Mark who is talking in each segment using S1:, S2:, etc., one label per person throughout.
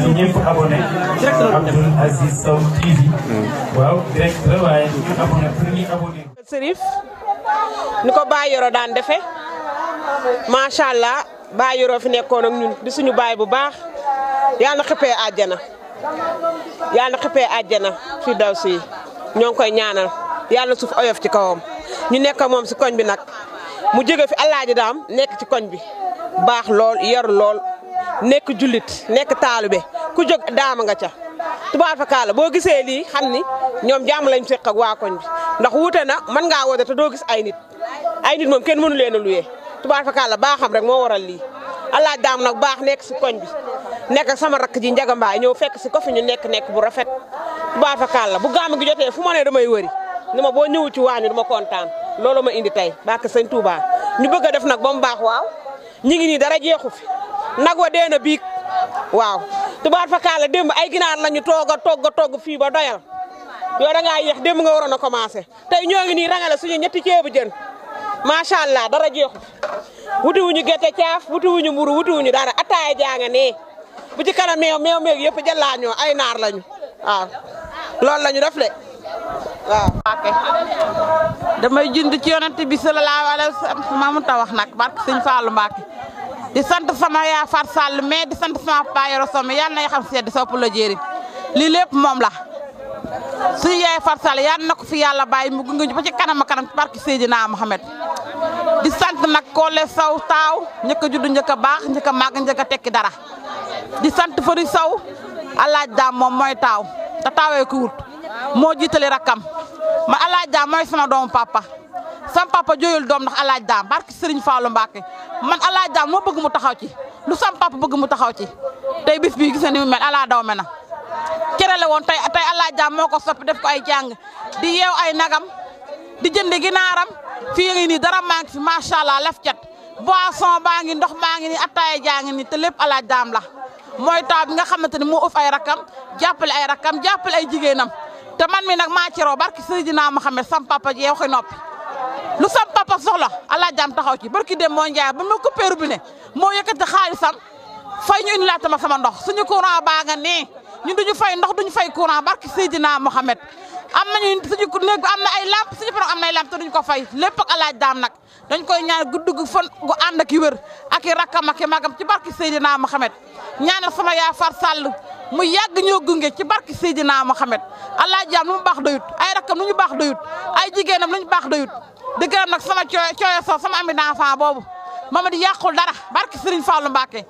S1: ci ñëpp abonné Abdoul Aziz Sow TV waaw direct la waaye ñu abonné pour ñu abonné
S2: Serif ni ko Baye Yoro daan defe macha allah Baye Yoro fi nekkoon ak ñun di suñu baay bu baax yàlla na xippee àjjana fi daw si ñoo ngi koy ñaanal yàlla suuf oyof ci kawam ñu nekk moom si koñ bi nag mu jóge fi Alaaji Daam nekk ci koñ bi baax lool yor lool nekk jullit nekk taalube ku jóg daama nga ca tubaar fa kaala boo gisee lii xam ni ñoom jàmm lañ seq ak waa koñ bi ndax wuute na mën ngaa woote te doo gis ay nit moom kenn mënu leen a luyee tubaar fa kaala baaxam rek moo waral lii Alaaji Daam nag baax nekk si koñ bi nekk ak sama rakk ji Njaga Mbaay ñëw fekk si ko fi ñu nekk bu rafet tubaar fa kaala bu gàmm gi jotee fu ma ne damay wëri ni ma boo ñëwu ci waañu dama kontaan loolu ma indi tey barke Sëñ Touba ñu bëgg a def nag ba mu baax waaw ñi ngi nii dara jeexu fi nag wa dee na biig waaw tubaar fa kaala démb ay ginaar lañu togg fii ba doyal yow da ngaa yéex démb nga waroon a commencé tey ñoo ngi nii rangale suñu ñetti ceebu jën macha allah dara jeexu fi wutiwuñu gerte caaf wutiwuñu mburu wutiwuñu dara ataaya jaanga nee bu ci kanam meew meeg yëpp jëlaañoo ay naar lañu waaw loolu lañu def de waaw.
S3: damay jund ci yonent bi sallallahu alayhi wa sallam maa mu ta wax nag barke Sëñ Fallou Mbacke di sant sama yaa Fat Sall mais di sant sama Baye Yoro Sow mais yàlla na xam sedd sopp la jéeri lii lépp moom la suñu yaay Fat Sall yàlla na ko fi yàlla bàyyi mu gunge ñu ba ci kanam a kanam barke Seydina Mohamed di sant nag Kole Sow taaw njëkk a judd njëkk a baax njëkk a màgg njëkk a tekki dara di sant Fari Sow Alaaji Daam moom mooy taaw te taawee ko wut moo jiitali rakkam ma Alaaji Daam mooy sama doomu papa sam papa jooyul doom ndax Alaaji Daam barke Serigne Fallou Mbacke man Alaaji Daam moo bëgg mu taxaw ci lu sam papa bëgg mu taxaw ci tey bis bii gis na ni mu mel ala daw me na cërale woon tey Alaaji Daam moo ko soppi def ko ay jàng di yeew ay nagam di jënd ginaaram fii ngi nii dara maa ngi fi macha allah lef cet boisson baa ngi ndox maa ngi nii attaaya jaa ngi nii te lépp Alaaji Daam la mooy taw bi nga xamante ni moo ëff ay rakkam jàppale ay jigéenam te man mi nag maa ci raw barki Seydina Mohamed sam papa ji waxi noppi lu sam papa soxla Alaaji Daam taxaw ci barki dem moo njaay ba ma coupé robinet moo yëkkati xaalisam fay ñu indi laata ma sama ndox suñu courant baa nga nee ñun duñu fay ndox duñu fay courant barki Seydina Mohamed am nañu suñu néeg bi am na ay lamp suñu borom am na ay lamp te duñu ko fay lépp ak Alaaji Daam nag dañ koy ñaan gudd gu fan gu ànd ak wér ak i rakkam ak i magam ci barki Seydina Mohamed ñaanal sama yaa Fat Sall mu yàgg ñoo gunge ci barki Seydina Mohamed Alaaji Daam lu mu baax doyut ay rakkam lu ñu baax doyut ay jigéenam lu ñu baax doyut di gërëm nag sama cooyo Sow sama ami d'enfant boobu mama di yàqul dara barki Serigne Fallou Mbacke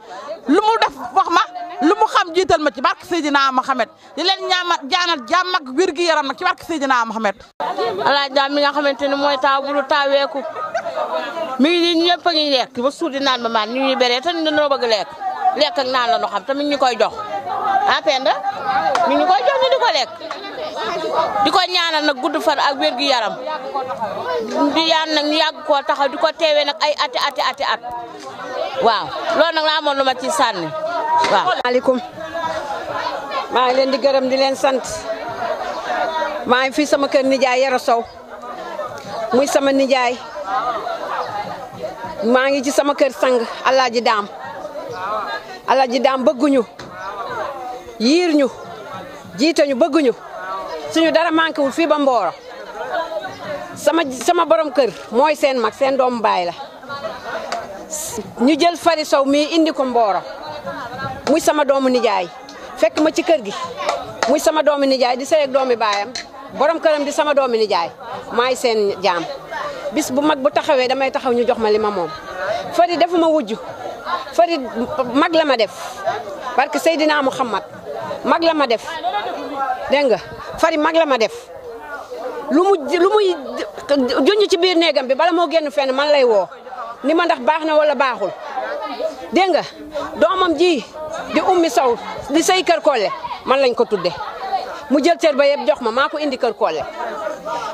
S3: lu mu def wax ma lu mu xam jiital ma ci barki Seydina Mohamed di leen jaanal jàmm ak wér gi yaram nag ci barki Seydina Mohamed.
S4: Alaaji Daam mi nga xamante ni mooy taaw bu lu taaweeku mi ngi nii ñëpp a ngi lekk ba suur di naan ba maan ñu ñuy beree te ñu dañoo bëgg lekk ak naan la ñu xam tamit ñu koy jox ah Penda ñu koy jox ñu di ko lekk di ko ñaanal nag gudd fan ak wér gi yaram di yaan nag ñu yàgg koo taxaw di ko teewee nag ay ati at waaw loolu nag laa amoon lu ma ci sànni waaw.
S5: maaleykum maa ngi leen di gërëm di leen sant maa ngi fii sama kër nijaay Yoro Sow muy sama nijaay maa ngi ci sama kër sang Alaaji Daam bëgguñu yiir ñu jiite ñu bëgguñu suñu dara manqué wul fii ba Mboro sama borom kër mooy seen mag seen doomu baay la ñu jël Fari Sow mii indi ko Mboro muy sama doomu nijaay fekk ma ci kër gi muy sama doomu nijaay di sey ak doomi baayam borom këram di sama doomu nijaay maay seen jaam bis bu mag bu taxawee damay taxaw ñu jox ma li ma moom Fari defuma wujju Fari mag la ma def parce que Seydina Muhammad mag la ma def dégg nga Fari mag la ma def lu muy juñu ci biir néegam bi bala moo génn fenn man lay woo ni ma ndax baax na wala baaxul dégg nga doomam ji di Ummi Sow di sey kër Kolle man lañ ko tudde mu jël cër ba yëpp jox ma maa ko indi kër Kolle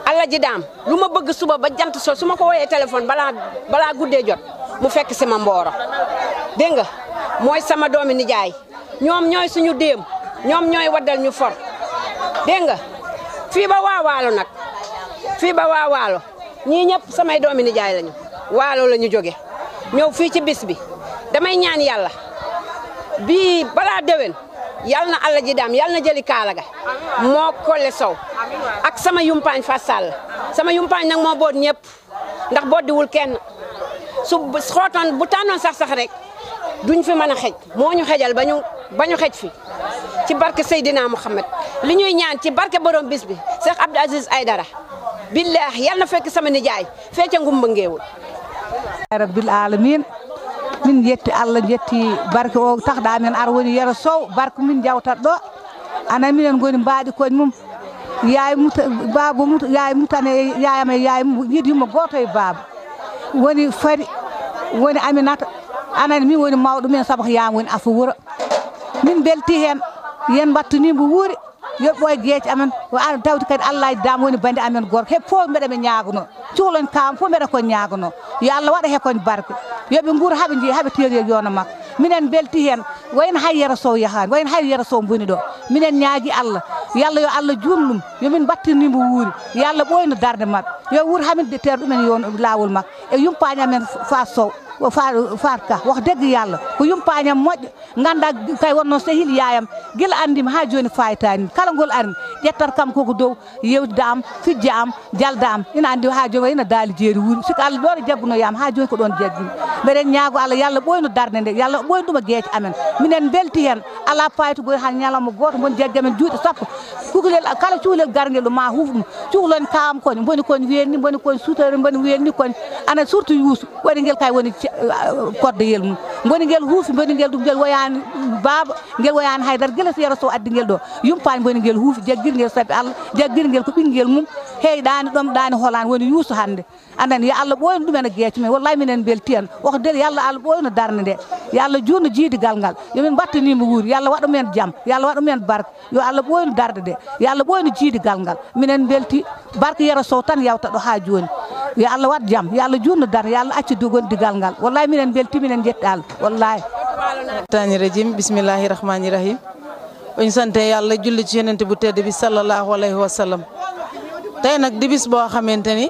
S5: Alaaji Daam lu ma bëgg suba ba jant so su ma ko wooyee téléphone balaa guddee jot mu fekk si ma Mboro dégg nga mooy sama doomi nijaay ñoom ñooy suñu déem ñoom ñooy waddal ñu for dégg nga fii ba waa Waalo nag fii ba waa Waalo ñii ñëpp samay doomi nijaay lañu Waalo la ñu jóge ñëw fii ci bis bi damay ñaan yàlla bii balaa déwén yal na alla ji daam yal na jëli kaala ga moo Kole Sow ak sama yumpaañ Fatou Sall sama yumpaañ nag moo boot ñëpp ndax boddiwul kenn su xootoon bu tànnoon sax rek duñ fi mën a xej moo ñu xejal ba ñu xej fi ci barke Seydina Mouhamed li ñuy ñaan ci barke borom bis bi Cheikh Abdou Aziz Aïdara billahi yal na fekk sama nijaay fecca ngumba ngeewul
S6: rabbil alamin min jetti Allah jetti barke o taxɗa men ar woni Yero Sow barke min jawtat ɗo ana minen goni mbaɗi koñ mum yaay baba yaay mutane yaayam yaay yidimo goto e baba woni fari woni Aminata anani min woni mawɗo men sabu ko yam woni afa wuro min belti hen yen battunimo wuuri yoɓɓo e gueeci amen an tawti kadi Allah dam woni bande amen gorko he fof mbeɗa ɓe ñagono cuhlon kam fof mbeɗa ko ñagono yo Allah waɗa hekon barke yoɓe guur haaɓe teeri yono makko minen belti hen wayno hay Yero Sow yahani wayno hay Yero Sow boni ɗo minen ñaagui Allah yalla yo Allah juumɗum yomin battinimo wuuri yo Allah ɓoyno darde mabɓe yo wuur hamin de teer ɗumen yon lawol makko e yumpañi amen Fatou Sow Fatka wax dëgg yàlla ko yumpañam moƴƴo ganda kay wonno sehil yaayam gila andima ha joni faytani kala ngol arni ƴettat kam koko dow yewtida am fijja am jalda am ina andi ha joni ina daali jeeri wuuri siko Allah ɗo jaggunoyam ha joni ko ɗon jaggimi mbeɗen ñaago Allah yalla ɓoyno darde nde yalla ɓoyno ɗuma gueece amen minen belti hen ala paytugoy han ñalawma goto bon jaggi amen juuɗe sappo kuklel kala cuhlel garguel ɗo ma hufɗum cuhlon kawam koñ boni koñ wenni boni koñ sutere boni wenni koñ ana surtout yuusu waɗi guel kay woni kodde yel mum boni guel huufi boni guel ɗum guel woyani baba guel woyani haydara guila so Yero Sow addi guel ɗo yumpani boni guel huufi jagguirguel sabi Allah jagguirguel ko ɓinguel mum heyɗani ɗom ɗani holani woni yuusu hande andani yo Allah ɓoyno ɗumen e gueece men wallahi minen belti hen wax dëgg yalla Allah ɓoyno darde nde yo Allah jurno jiidigal ngal yomin battanimo wuuri yo Allah waɗu men jaam yo Allah waɗu men barke yo Allah ɓoyno darde nde yo Allah ɓoyno jiidigal ngal minen belti barke Yero Sow tan yawta ɗo ha joni yo Allah wat jaam yo Allah jurno darde yo Allah acci dogon digal ngal wallahi minen belti minen jetti Allah wallahi
S3: tani rajim bismillahi rahmani rahim on sante yalla julli ci yonent bu tedd bi sallallahu alayhi wa sallam tay nak di bis boo xamanteni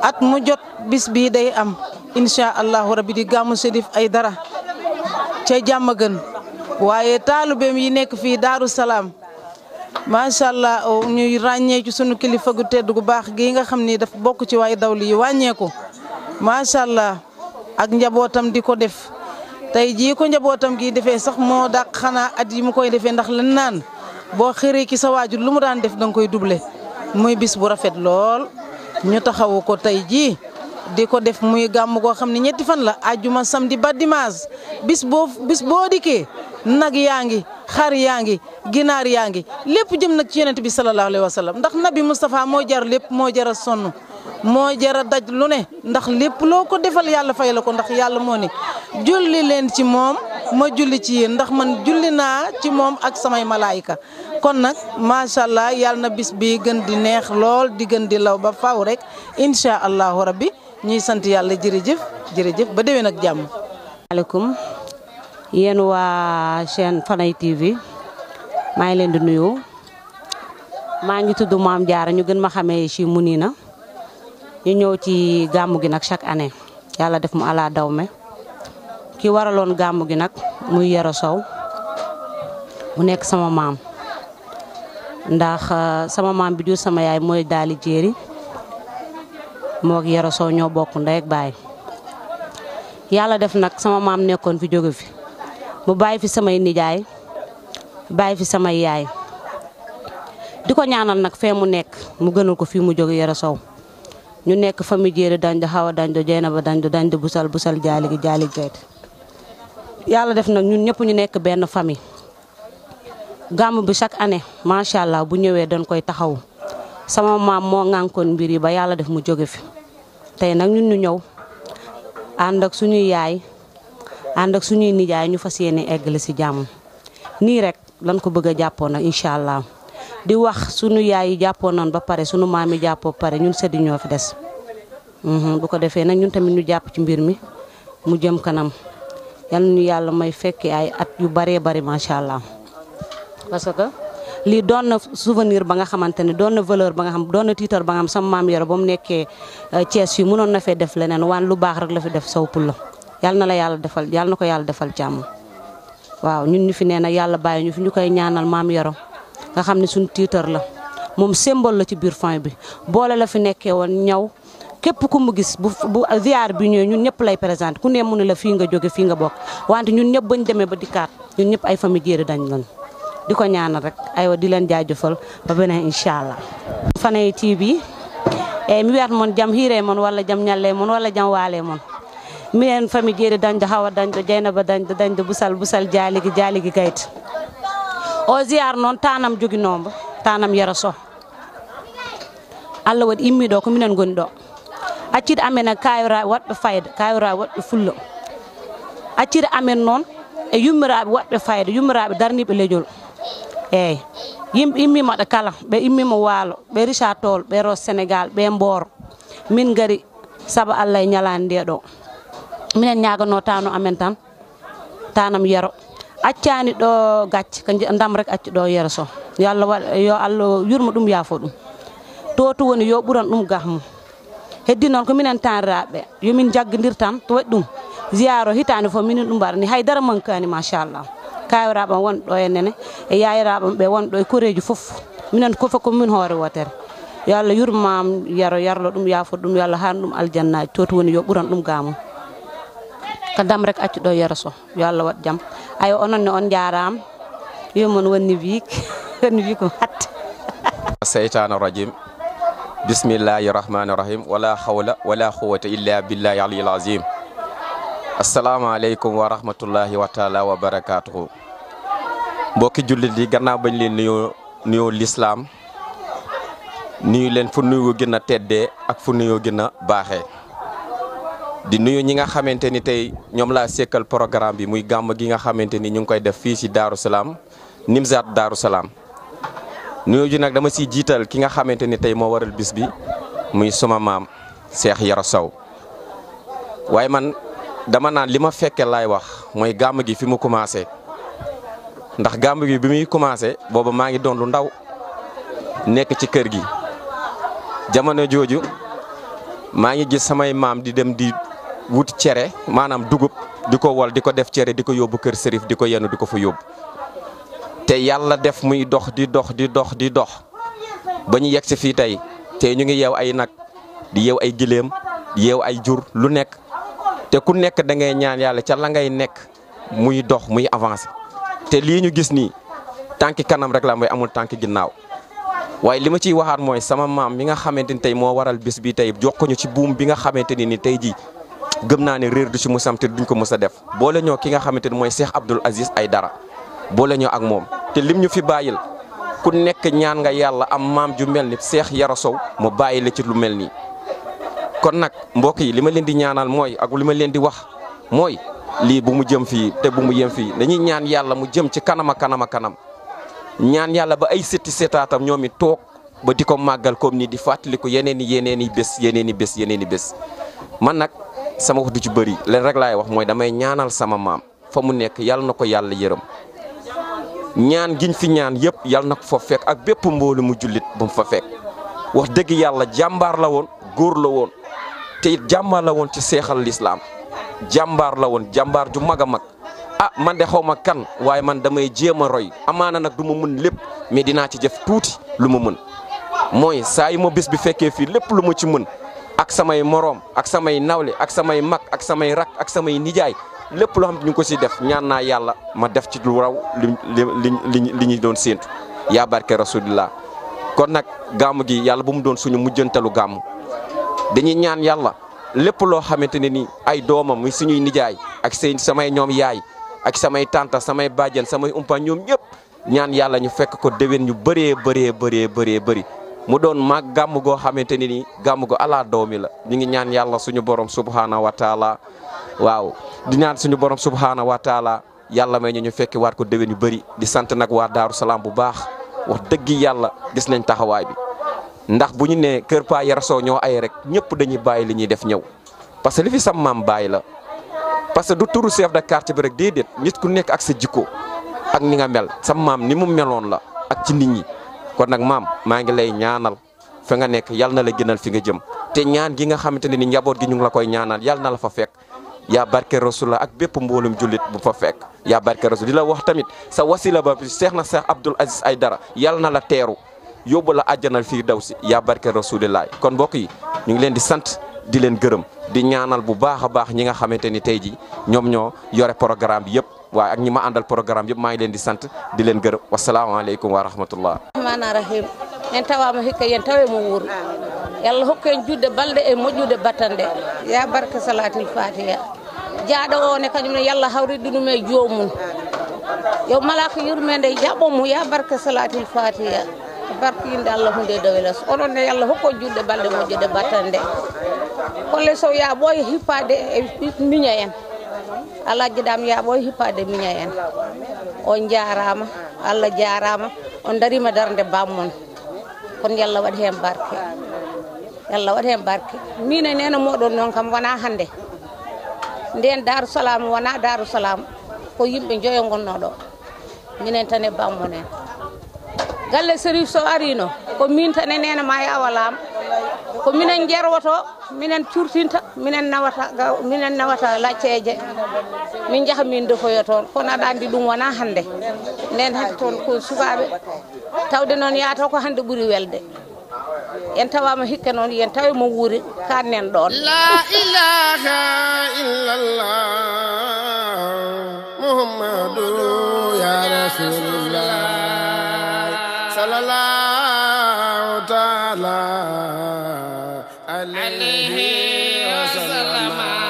S3: at mu jot bis bi day am insha Allah rabbi di gamu Chérif Aïdara ca jàmm gën waaye taalibeem yi nekk fii Daaru Salaam macha allah ñuy ràññee ci sunu kilifa gu tedd gu baax gi nga xam ni dafa bokk ci waay dawli yi wàññeeku macha allah ak njabootam di ko def tey jii ko njabootam gi defee sax moo dàq xanaa at yi mu koy defee ndax lan naan boo xëree ki sa waajur lu mu daan def danga koy doublé muy bis bu rafet lool ñu taxawu ko tey jii di ko def muy gàmm goo xam ne ñetti fan la àjjuma samedi ba dimanche bis boo dikkee nag yaa ngi xar yaa ngi ginaar yaa ngi lépp jëm nag ci yonent bi sallallahu alayhi wa sallam ndax nabi Moustapha moo jar lépp moo jar a sonn moo jar a daj lu ne ndax lépp loo ko defal yàlla fay la ko ndax yàlla moo ne julli leen ci moom ma julli ci yéen ndax man julli naa ci moom ak samay malaayika kon nag macha allah yàlla na bis bi gën di neex lool di gën di law ba faaw rek incha allahu rabbi ñuy sant yàlla jërëjëf ba déwén ak jàmm.
S7: maaleykum yéen waa chaîne Fanay TV maa ngi leen di nuyu maa ngi tudd Maam Jaara ñu gën ma xamee ci Mounina ñu ñëw ci gàmmu gi nag chaque année yàlla def mu ala dawme ki waraloon gàmmu gi nag muy Yero Sow mu nekk sama maam ndax sama maam bi jur sama yaay mooy daali jéeri moo ak Yero Sow ñoo bokk ndey ak baay yàlla def nag sama maam nekkoon fi jóge fi mu bàyyi fi samay nijaay bàyyi fi samay yaay di ko ñaanal nag fee mu nekk mu gënal ko fii mu jóge Yero Sow ñu nekk famille jéeri dañu xaw a dañu jeyna ba dañu busal jaali gi jeyt yàlla def nag ñun ñëpp ñu nekk benn famille gàmm bi chaque année macha allah bu ñëwee dañ koy taxaw sama maam moo ŋànkoon mbir yi ba yàlla def mu jóge fi tey nag ñun ñu ñëw ànd ak suñuy yaay ànd ak suñuy nijaay ñu fas yéene eggali si jàmm nii rek lan ko bëgg a jàppoon nag incha allah di wax suñu yaay yi jàppoon nañ ba pare suñu maam yi jàppoo pare ñun sëddi ñoo fi des bu ko defee nag ñun tamit ñu jàpp ci mbir mi mu jëm kanam yal ñu yàlla may fekki ay at yu baree bari macha allah parce que lii doon na souvenir ba nga xamante ne doon na valeur ba nga xam doon na tiitar ba nga xam sama maam Yero ba mu nekkee Thiès fii mënoon na fee def leneen waan lu baax rek la fi def Sow Poulo yal na la yàlla defal yal na ko yàlla defal jàmm. waaw ñun ñu fi nee na yàlla bàyyi ñu fi ñu koy ñaanal maam Yoro nga xam ne suñu tiitar la moom symbole la ci biir fin bi boole la fi nekkee woon ñaw képp ku mu gis bu ziar bi ñëwee ñun ñëpp lay présenté ku ne mu ne la fii nga jóge fii nga bokk wante ñun ñëpp bañ demee ba dikkaat ñun ñëpp ay famille Diéry Dagne lañ di ko ñaanal rek aywa di leen jaajëfal ba beneen incha allah. Fanaye TV mi wiyat mon jam hiire mon walla jam ñalle mon walla jam waale mon minen famille Diéry dañɗo Hawa dañɗo Dieynaba dañɗo busal jaaligi gayta o ziar noon tanam joguinomo tanam Yero Sow Allah waɗi immi ɗo ko minen goni ɗo accide amen e kayiraɓe waɗɓe fayda kayiraɓe waɗɓe fullo accide amen noon e yummiraɓe waɗɓe fayda yummiraɓe darniɓe lejol eyyi yimɓe immimaɗo kala ɓe immima Waalo ɓe Richard Toll ɓe ro Sénégal ɓe Mboro min gari saabu Allah e ñalande nde ɗo minen ñagano tano amen tan tanam Yero accani ɗo gacce ko ndam rek acci ɗo Yero Sow yo Allah waɗa yo Allah yurmo ɗum yaafo ɗum to woni yo ɓuran ɗum gahmum heddi noon ko minen taniraɓe yomin jaggodir tan to waɗi ɗum ziyaro hitande fof minen ɗum mbaɗani haydara mankani machallah kawiraɓam wonɗo e nene e yayiraɓam ɓe wonɗo e koreji foof minen kofa ko min hoore wotere yo Allah yurmam Yero yarlo ɗum yaafo ɗum yo Allah han ɗum aljannaji to woni yo ɓuran ɗum gamum ko dam rek acci ɗo Yero Sow yo Allah waɗ jaam ayo ononne on jarama yomon wonni wiik ko hatte
S8: seytane rajim bismillahi rahmani rahim wala hawla wala quwwata illa billahi aliyil azim assalamu aleykum wa rahmatullahi wa taala wa barakatuhu mbokki jullit yi gannaaw bañ leen nuyoo l'islam nuyu leen fu nuyu gën a teddee ak fu nuyu gën a baaxee di nuyu ñi nga xamante ni tey ñoom laa sekkal programme bi muy gàmm gi nga xamante ni ñu ngi koy def fii ci Darou Salam Nimzaat Darou Salam nuyu ji nag dama siy jiital ki nga xamante ni tey moo waral bis bi muy suma maam Cheikh Yero Sow waaye man dama naan li ma fekke laay wax mooy gàmm gi fi mu commencé ndax gàmm gi bi muy commencé booba maa ngi doon lu ndaw nekk ci kër gi jamono jooju maa ngi gis samay maam di dem di wut cere maanaam dugub di ko wol di ko def cere di ko yóbbu kër sërif di ko yenu di ko fa yóbbu te yàlla def muy dox di dox ba ñu yegg si fii tey te ñu ngi yeew ay nag di yeew ay giléem di yeew ay jur lu nekk te ku nekk da ngay ñaan yàlla ca la ngay nekk muy dox muy avancé te lii ñu gis nii tànki kanam rek la mooy amul tànki ginnaaw waaye li ma ciy waxaat mooy sama maam mi nga xamante ni tey moo waral bis bi tey jox ko ñu ci buum bi nga xamante ni tey ji gëm naa ne réer du ci musam te duñ ko mës a def boole ñoo ki nga xamante ni mooy Cheikh Abdoul Aziz Aïdara boole ñoo ak moom te lim ñu fi bàyyil ku nekk ñaan nga yàlla am maam ju mel ni Cheikh Yero Sow mu bàyyi la ci lu mel nii. kon nag mbokk yi li ma leen di ñaanal mooy ak li ma leen di wax mooy lii bu mu jëm fii te bu mu yem fii dañuy ñaan yàlla mu jëm ci kanam kanam ñaan yàlla ba ay setti setaatam ñoom it toog ba di ko màggal comme ni di fàttaliku yeneen i bés man nag sama wax du ci bëri leen rek laay wax mooy damay ñaanal sama maam fa mu nekk yàlla na ko yàlla yërëm ñaan giñ fi ñaan yëpp yàlla na ko fa fekk ak bépp mboolu mu jullit bu mu fa fekk wax dëgg yàlla jàmbaar la woon góor la woon te it jàmbaar la woon ci seexal lislaam jàmbaar la woon jàmbaar ju mag a mag man de xaw ma kan waaye man damay jéem a roy amaana nag du ma mën lépp mais dinaa ci jëf tuuti lu ma mën mooy saa yi ma bés bi fekkee fii lépp lu ma ci mën ak samay moroom ak samay nawle ak samay mag ak samay rak ak samay nijaay lépp loo xam ne ñu ngi ko si def ñaan naa yàlla ma def ci lu raw li ñu doon séentu yaa barke rasulillah kon nag gàmm gi yàlla bu mu doon suñu mujjantalu gàmm dañuy ñaan yàlla lépp loo xamante ne ni ay doomam muy suñuy nijaay ak seen samay ñoom yaay ak samay tanta samay bàjjen samay umpa ñoom ñëpp ñaan yàlla ñu fekk ko déwén ñu bëri mu doon mag gàmm goo xamante ne ni gàmm go ala doomi la ñu ngi ñaan yàlla suñu borom subhanahu wa taala waaw di ñaan suñu borom subhanahu wa taala yàlla may ñu fekki waat ko déwén yu bëri di sant nag waa Daaru Salaam bu baax wax dëgg yàlla gis nañ taxawaay bi ndax bu ñu nee kër Pa Yero Sow ñoo ay rek ñëpp dañuy bàyyi li ñuy def ñëw parce que li fi sam maam bàyyi la parce que du turu chef de quartier bi rek déedéet nit ku nekk ak sa jikko ak ni nga mel sam maam ni mu meloon la ak ci nit ñi kon nag maam maa ngi lay ñaanal fa nga nekk yal na la gënal fi nga jëm te ñaan gi nga xamante ne ni njaboot gi ñu ngi la koy ñaanal yal na la fa fekk yaa barke rasulullah ak bépp mboolum jullit bu fa fekk yaa barke rasul di la wax tamit sa wasila ba Cheikh na Cheikh Abdoul Aziz Aïdara yàlla na la teeru yóbbu la àjjanal fii daw si yaa barke rasulillah kon mbokk yi ñu ngi leen di sant di leen gërëm di ñaanal bu baax a baax ñi nga xamante ni tey ji ñoom ñoo yore programme bi yëpp waaye ak ñi ma àndal programme yëpp maa ngi leen di sant di leen gërëm wasalaamaaleykum wa rahmatullah
S4: rahmani rahim en tawama hikka yen tawe mo wuuro yalla hokku en judde balɗe e moƴƴude battande ya barke salatil fatiha jaaɗo o ne kañum ne yalla hawridde ɗum e joomum yo malaka yurmede jaɓomo ya barke salatil fatiha barke yinde allah hunde dowelas onon ne yalla hokko judde balɗe moƴƴude battande kolle sow yaaɓoye hippade e miña en Allah jiɗam yaaɓoye hippade miña en on jarama Allah jarama on darima darde bammon kono yalla waɗi hen barke yalla waɗi hen barke min e nene moɗon noon kam wona hande nden Darou Salam wona Darou Salam ko yimɓe joyo gonno ɗo minen tan e bammon en galle Serif so arino ko min tan e nene ma yawalam ko minen jerwoto minen curtinta minen nawata lacceje min jaha min defoyo toon kono aɗa andi ɗum wona hande nden hande toon ko sukaɓe tawde noon yaata ko hande ɓuuri welde en tawama hikka noon yen tawi mo wuuri kannen ɗon
S9: la ilaha illallah muhammadu ya rasulullah sallallahu ta'ala alayhi wa sallam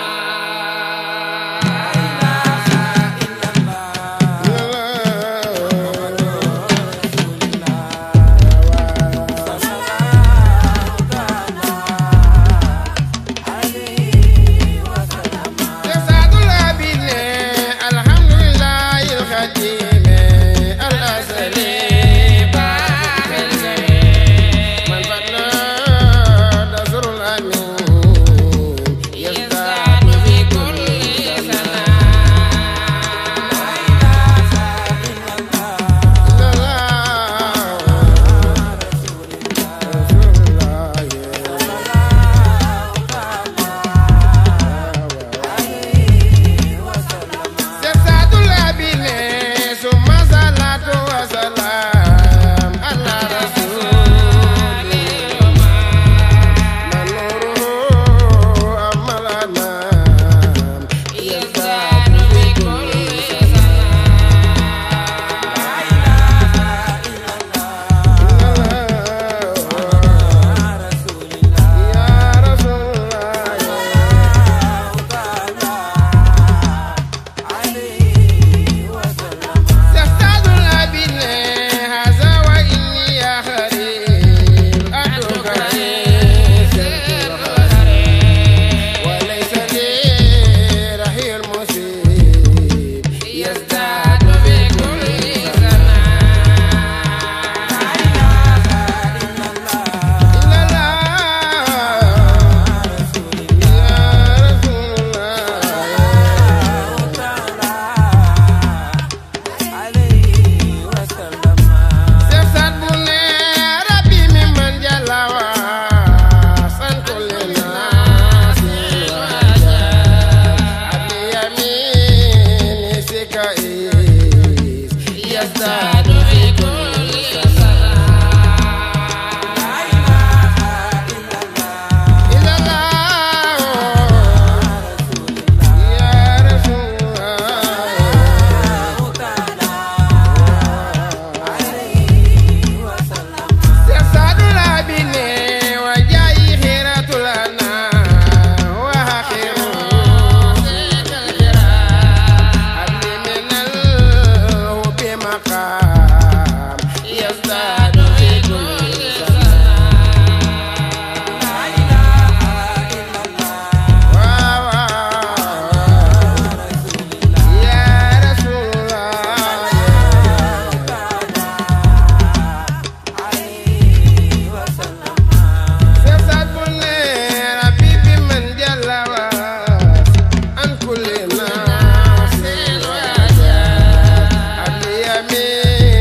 S9: me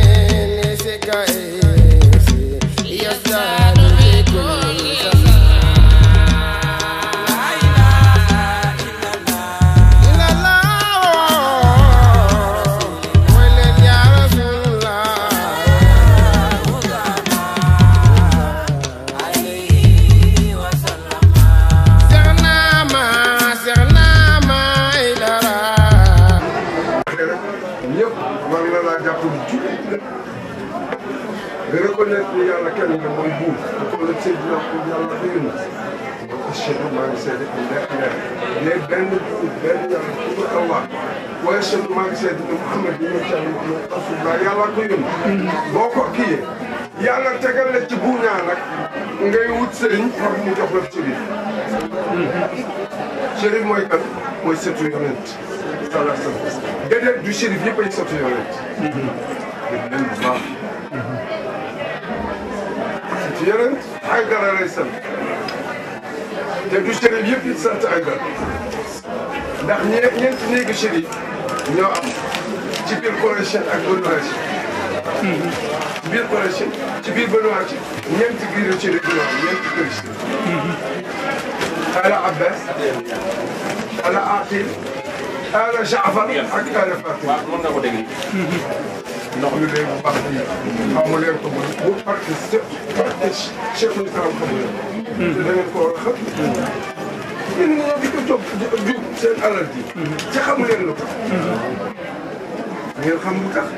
S10: jullit la nga reconnaître ni yàlla kenn la mooy buur ko la Seydina ko yàlla xëy na ashhadu maa ngi seede ne benn yàlla ku dul Allah wa ashhadu maa ngi seede ne Muhammad bi ñoo càmm rasulullah yàlla ko yónni boo ko kiyee yàlla tegal la ci buuñaa nag ngay wut sëriñ war mu jox la sëriñ sëriñ mooy kan mooy sëtu yonent sallallahu alayhi wa sallam déedéet du sëriñ yëpp ay sëtu yonent leen bu baax sëtu yonent ay dara lay sant te du sëriñ yëpp it sant ay dara ndax ñeenti néegi sëriñ ñoo am ci biir Quraysh ak Banu Hashim ci biir Quraysh ci biir Banu Hashim ñeenti giiru ci rek ñoo am ñeenti kër si ala Abbas ala Aqil ala Jaafar ak ala Fatima mën nga ko dégg ndox mi léegi bu baax xamu leen ko bu parce que Cheikh Islam xamu leen te da ngeen ko war a xam yéen ñoo di ko topp ju seen alal ji ci xamu leen lu tax ngeen xam lu tax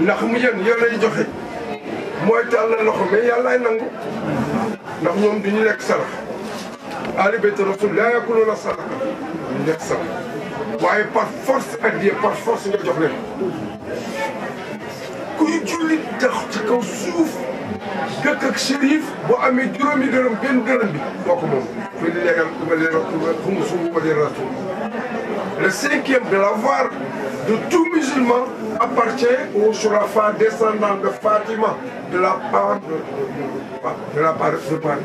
S10: ndax mu yéen yow lay joxe mooy tàllal loxo mais yàllaay nangu ndax ñoom duñu lekk sarax ali bayt rasul laa yakuluuna sadaqa duñu lekk sarax waaye par force addiye par force nga jox leen kuy jullit tax ci kaw suuf dëkk ak shérif boo amee juróomi dërëm benn dërëm bi moo ko moom fi li léegal ma leen xumusu wa leen rasul le cinquième de l'avoir de tout musulman appartient aux Shurafa descendants de Fatima de la part de Fatima.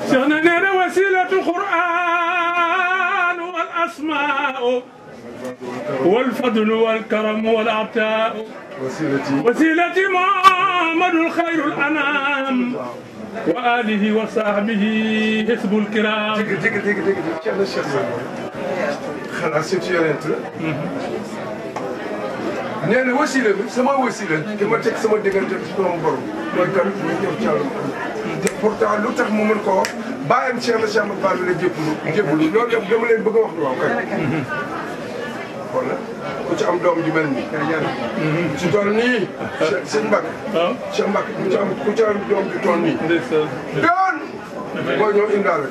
S1: Soxna nee na wasilatu Qur'an wal asmaa wal fadl wal karam wal ataa wasilati Muhammadul xayrul anam wa alihi wa sahbihi hisbul kiram.
S10: dégg xanaa surtout yonent la nee na wasila bi sama wasila ki ma teg sama diggante ci sama borom mooy kan mooy ñëw ci Yàlla te pourtant lu tax mu mën koo wax bàyyam Cheikh na Cheikh Ahmadou Bamba la jébbalu loolu yëpp dama leen bëgg a wax lu waaw kay kon nag ku ci am doom ju mel nii ci toll nii sëñ Mbacke Cheikh Mbacke ku ci am doom ju toll nii doon mooy ñëw indaale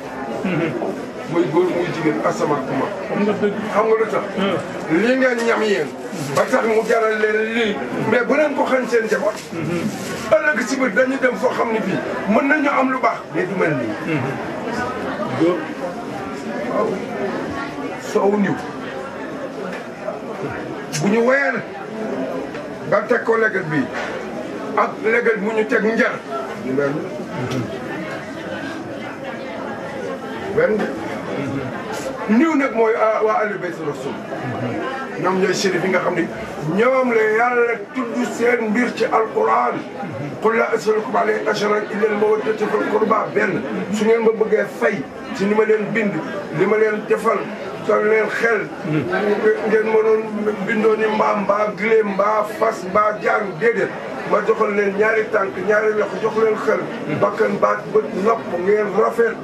S10: muy góor muy jigéen asamaan ku mag xam nga lu tax lii ngeen ñam yéen ba tax mu jaral leen lii mais bu leen ko xañ seen njaboot ëllëg si biir dañuy dem foo xam ne fii mën nañu am lu baax mais du mel nii góor waaw soow niw bu ñu wayal ba teg ko leget bi ak leget bu ñu teg njar benn niw nag mooy waa ahlu bayt rasul ñoom ñooy chérif yi nga xam ne ñoom la yàlla tudd seen mbir ci alquran qul laa as'alukum alayhi ajran illa al-mawaddata fil qurba benn su ngeen ma bëggee fay ci ni ma leen bind li ma leen defal sol leen xel ngeen mënoon bindoo ni mbaam mbaa gëléem mbaa fas mbaa jaan déedéet ma joxal leen ñaari tànk ñaari loxo jox leen xel bakkan baat bët nopp ngeen rafet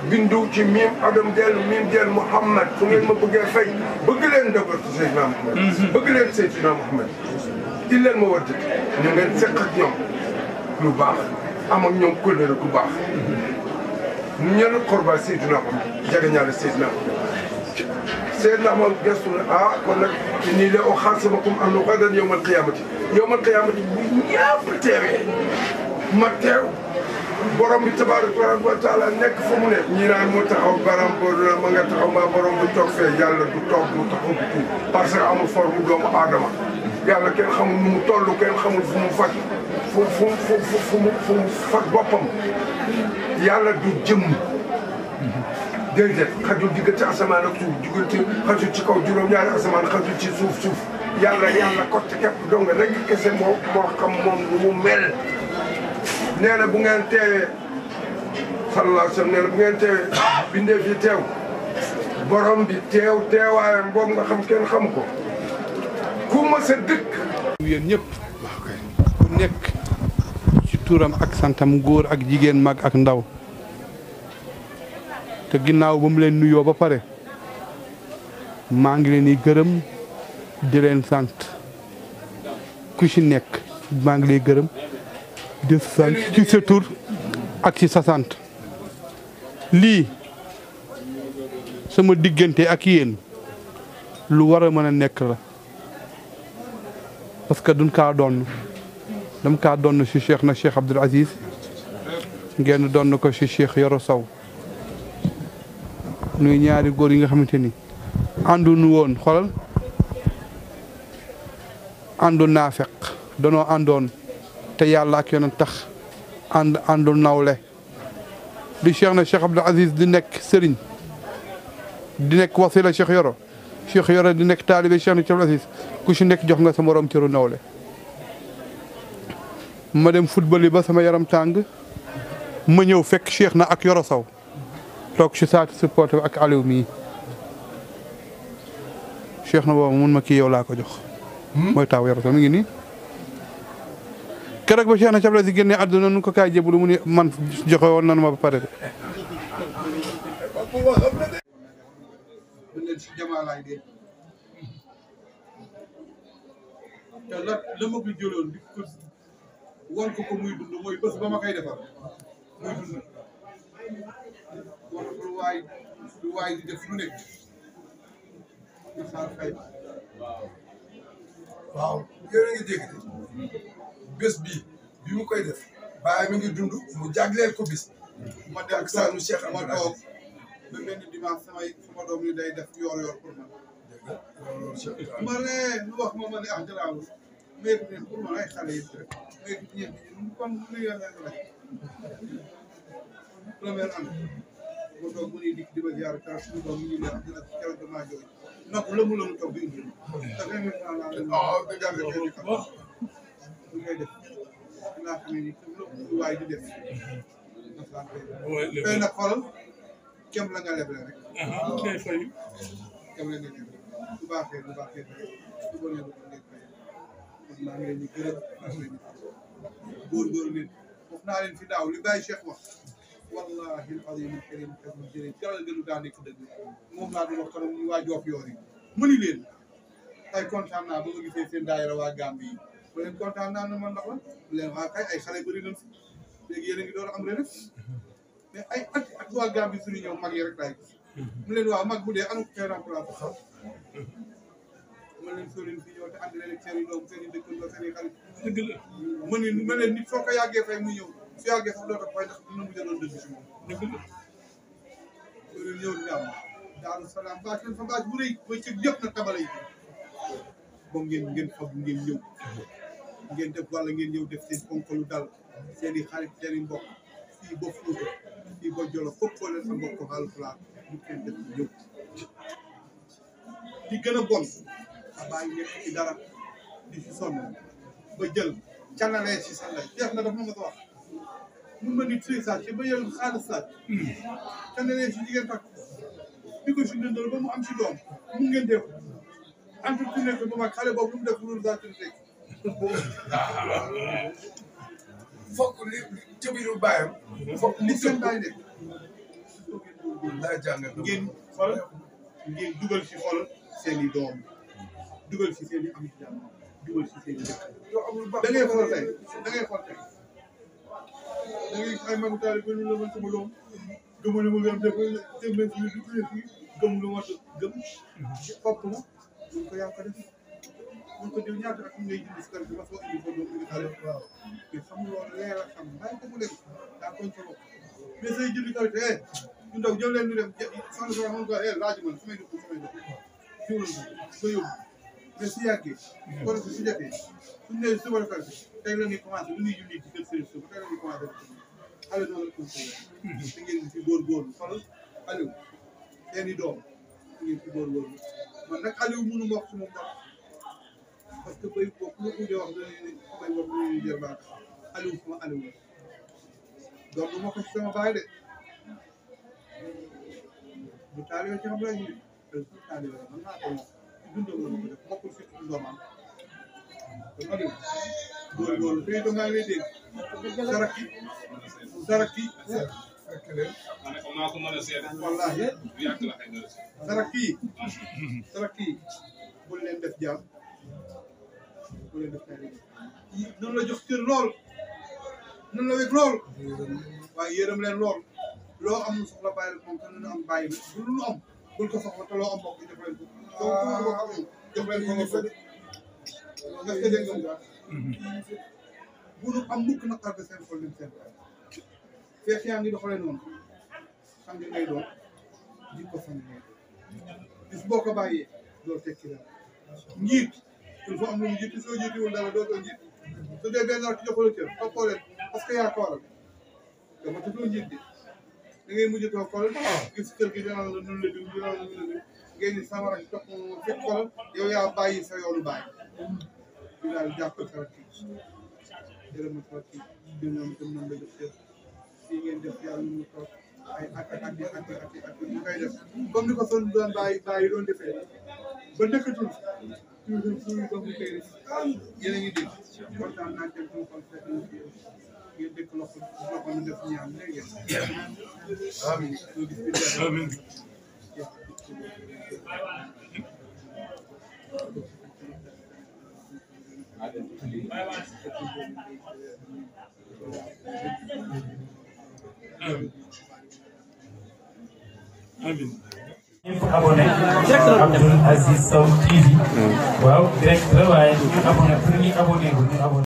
S10: bindu ci miim adam del miim del Muhammad su ngeen ma bëggee fay bëgg leen dëgër ci Seydina Muhammad bëgg leen Seydina Muhammad di leen ma war dëkk ñu ngeen seq ak ñoom lu baax am ak ñoom kóllëre ku baax ñenn xorba Seydina Muhammad jaga ñaale Seydina Muhammad Seydina Muhammad gestu na kon nag nii la uxaasimakum anhu gadan yawmal qiyaamati bu ñëpp teewee ma teew borom bi tabaaraka wa taala nekk fa mu ne ñii naan moo taxaw baram ma nga taxaw ma borom bi toog fee yàlla du toog du taxaw du tuut parce que amul forme doomu aadama yàlla kenn xamul nu mu toll kenn xamul fu mu faj fu mu faj boppam yàlla du jëmm déedéet xajul diggante asamaan ak suuf diggante xajul ci kaw juróom-ñaari asamaan xajul ci suuf yàlla côté képp dong rek kese moo xam moom nu mu mel nee na bu ngeen teewee sallallahu alayhi wa sallam nee na bu ngeen teewee bindee fi teew borom bi teewaayam boobu nga xam kenn xam ko ku ma sa dëkk
S11: yéen ñëpp ku nekk ci turam ak santam góor ak jigéen mag ak ndaw te ginnaaw ba mu leen nuyoo ba pare maa ngi leen di gërëm di leen sant ku ci nekk maa ngi lay gërëm di sant ci sa tur ak ci sa sant lii sama diggante ak yéen lu war a mën a nekk la parce que duñ kaa doon dam kaa doon ci Cheikh na Cheikh Abdoul Aziz ngeen doon ko ci Cheikh Yoro Sow nuy ñaari góor yi nga xamante ni ànduñu woon xoolal àndu naafeq danoo àndoon te yàlla ak yoon tax àndu nawle di Cheikh na Cheikh Abdoul Aziz di nekk sëriñ di nekk wasila Cheikh Yoro di nekk taalibe Cheikh na Cheikh Abdoul Aziz ku ci nekk jox nga sa morom cëru nawle ma dem football yi ba sama yaram tàng ma ñëw fekk Cheikh na ak Yoro Sow toog ci saati supporter ak Aliou mii Cheikh na boobu mun ma kii yow laa ko jox mooy taaw Yoro Sow mi ngi nii keroog ba Cheikh na Cheikh Abdoul Aziz génne àdduna nu ko kaay jébbalu mu ni man joxe woon nanu ma ba pare de leen ci jamaalaay de te la ma ko jëloon di ko won ko muy dund mooy bés ba ma koy defar muy dund wala lu waay di def lu nekk na xaar fay
S10: waaw yéen a ngi dégg bés bi mu koy def baay mi ngi dund mu jagleel ko bis
S11: ma dem ak saanu Cheikh ma toog ba benn dimanche sama doom yi day def yor pour man ma ne lu wax ma ne ah jaraawul mais pour man ay xale yi rek mais ñeent ñi kon lu yàlla la première année ma toog mu ni dikk di ma ziar kara suñu doom ñu ne dina keroog damaa jooy nopp la mu toog di indi da ngay mel naa la jàng kenn ka lu ngay def dinaa xam ni lu waay di def fay nag xoolal kem la nga leble rek kem la nga leble bu baaxee bu bonee bu ngeen fay kon maa ngi leen di gërëm maa ngi leen di góorgóorlu leen wax naa leen fi daaw li Baye Cheikh wax wallahi al-azim al-karim jërëjëf jaral gënu daa nekk dëgg moom laa doon wax kanam ñu waa Joof yoor yi mëni leen ay kontaan naa ba ma gisee seen daayira waa Gambie yi ba leen kontaan naa na man ndax la leen waa kay ay xale bëri nañ fi léegi yéen a ngi door a am relève mais ay at waa Gambie suñu ñëw mag yi rek laay mu leen waaw mag bu dee anu koy remplacé xam ma leen soo leen fi ñëw te andi leen ak seen i doom seen i dëkkandoo seen i xarit dëgg la ma leen nit soo ko yàggee fay muy ñëw su yàggee sax doo ko fay ndax dina mujj a doon dëgg si moom dëgg la soo leen ñëw dina am Daaru Salaam bâche leen fa bâche bu rëy ba ci yëpp na tabala yi moom ngeen fab ngeen ñëw ngeen def wala ngeen ñëw def seen ponkalu dal seen i xarit seen i mbokk fii ba Fuuta fii ba Jolof fopp foo leen sa mbokk Haalpulaar ñu kenn def ñëw di gën a bon a bàyyi nekk ci dara di si sonn ba jël canalee si sa ndey jeex na daf ma ko wax mun ma nit suy sàcc ba jël xaalis sàcc canalee si jigéen takk di ko si dëndal ba mu am si doom mun ngeen def entrepreneur ba mag xale boobu lu mu def loolu sàcc rek
S10: fokk li jëbiru bàyyam fokk
S11: li seen bàyyi nekk
S10: daa jàngal
S11: ngeen xol ngeen dugal si xol seen i doom dugal si seen i am jàmm dugal si seen i dëkk da ngay xool tey da ngay ay magu taali ba ñu la mën sama doom gëmu lu ma gëm def mais fii du fii gëm lu ma gëm fopp ma ñu ko yaa ko def ñu ko diw ñaata ak ngay jënd si kër gi ma soo indi ko doom bi xale waaw mais xam loolu leer a xam bàyyi ko mu lekk daa koñ sa bopp mais say jënd kër gi ñu ndaw jël leen ñu dem sans le xam ko laaj man samay dëkk jiw lañ ko yóbbu mais su yàggee kon su jotee suñu nee suba la tey la ñuy commencé lu ñuy julli ci kër sëriñ suba tey la ñuy commencé xale noonu la conseillé te ngeen ci góorgóorlu xoolal Aliou seen i doom te ngeen ci góorgóorlu man nag Aliou mënu ma wax ci moom dara parce que bay bokk lu ude wax dañuy bay bokk lu ñuy jël baax Aliou sama Aliou la donc du ma ko ci sama baay de bu taalibe ci xam lañu ne taalibe la man naa ko wax ci dundam la ko def bokkul si ndoomam kon Aliou góorgóorlu te itam maa ngi lay dégg Zaraki wallahi Zaraki bul leen def jaam ku leen def tey noonu la jox cër lool noonu la wég lool waaye yërëm leen lool loo am soxla bàyyi la moom te nu am bàyyi la bu lu am bul ko soxla te loo am bokk jox leen ko jox leen ko nga fële est-ce que dégg nga bu nu am mukk naqar de seen xol lim seen fekk yaa ngi doxalee noonu sang ngay doon di ko sang ngay bis boo ko bàyyee doo tekki dara njiit il faut am lu njiit soo jiitiwul dara doo doo njiit su dee benn rakk joxalu cër toppoo leen parce que yaa ko waral dama tuddoo njiit bi da ngay mujj toog xoolal gis kër gi dina la nun la diw dina la nun la diw ngeen ni sama rakk topp fekk xoolal yow yaa bàyyi sa yoonu bàyyi di daal jàppal sa rakk jërëma sa rakk di ñoom tam noonu la def cër fii ngeen def yàlla ñu toog ay at ñu koy def comme ni ko son doon bàyyi doon defee ba dëkkatul toujours suñu comme ni koy def yéen a ngi dégg kontaan naa dem sama xol fekk na fi ngeen dëkk loxo ñu def ñaan léegi amiin amiin
S1: amiin abonné Abdoul Aziz Sow TV waaw direct la waaye ñu abonné pour ñu abonné